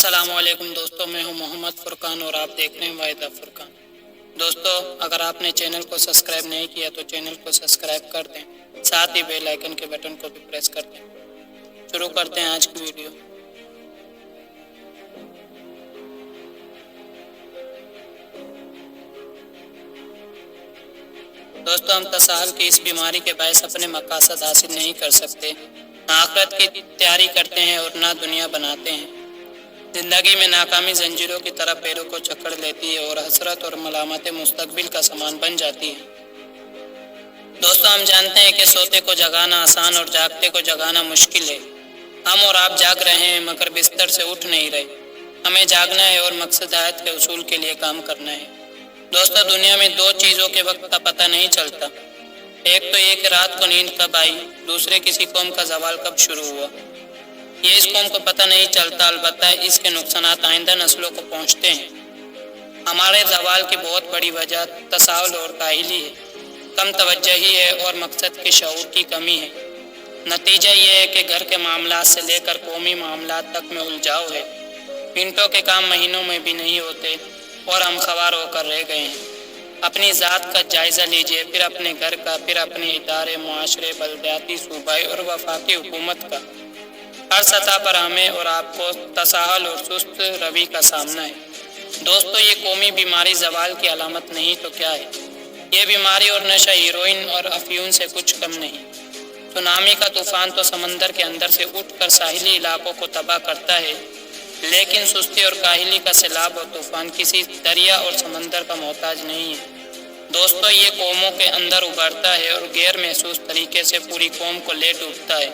السلام علیکم دوستوں، میں ہوں محمد فرقان اور آپ دیکھ رہے ہیں واحدہ فرقان۔ دوستوں، اگر آپ نے چینل کو سبسکرائب نہیں کیا تو چینل کو سبسکرائب کر دیں، ساتھ ہی بیل آئیکن کے بٹن کو بھی پریس کر دیں۔ شروع کرتے ہیں آج کی ویڈیو۔ دوستوں، ہم تساہل کی اس بیماری کے باعث اپنے مقاصد حاصل نہیں کر سکتے، نہ آخرت کی تیاری کرتے ہیں اور نہ دنیا بناتے ہیں۔ زندگی میں ناکامی زنجیروں کی طرح پیروں کو جکڑ لیتی ہے اور حسرت اور ملامتیں مستقبل کا سامان بن جاتی ہیں۔ دوستوں، ہم جانتے ہیں کہ سوتے کو جگانا آسان اور جاگتے کو جگانا مشکل ہے۔ ہم اور آپ جاگ رہے ہیں مگر بستر سے اٹھ نہیں رہے۔ ہمیں جاگنا ہے اور مقصد حیات کے حصول کے لیے کام کرنا ہے۔ دوستوں، دنیا میں دو چیزوں کے وقت کا پتہ نہیں چلتا۔ ایک تو یہ کہ رات کو نیند کب آئی، دوسرے کسی قوم کا زوال کب شروع ہوا۔ یہ اس قوم کو پتہ نہیں چلتا، البتہ اس کے نقصانات آئندہ نسلوں کو پہنچتے ہیں۔ ہمارے زوال کی بہت بڑی وجہ تساہل اور کاہلی ہے، کم توجہی ہے اور مقصد کے شعور کی کمی ہے۔ نتیجہ یہ ہے کہ گھر کے معاملات سے لے کر قومی معاملات تک میں الجھاؤ ہے۔ منٹوں کے کام مہینوں میں بھی نہیں ہوتے اور ہم خوار ہو کر رہ گئے ہیں۔ اپنی ذات کا جائزہ لیجئے، پھر اپنے گھر کا، پھر اپنے ادارے، معاشرے، بلدیاتی، صوبائی اور وفاقی حکومت کا۔ ہر سطح پر ہمیں اور آپ کو تساہل اور سست روی کا سامنا ہے۔ دوستو، یہ قومی بیماری زوال کی علامت نہیں تو کیا ہے؟ یہ بیماری اور نشہ ہیروئن اور افیون سے کچھ کم نہیں۔ سونامی کا طوفان تو سمندر کے اندر سے اٹھ کر ساحلی علاقوں کو تباہ کرتا ہے، لیکن سستی اور کاہلی کا سیلاب اور طوفان کسی دریا اور سمندر کا محتاج نہیں ہے۔ دوستو، یہ قوموں کے اندر ابھرتا ہے اور غیر محسوس طریقے سے پوری قوم کو لے ڈوبتا ہے۔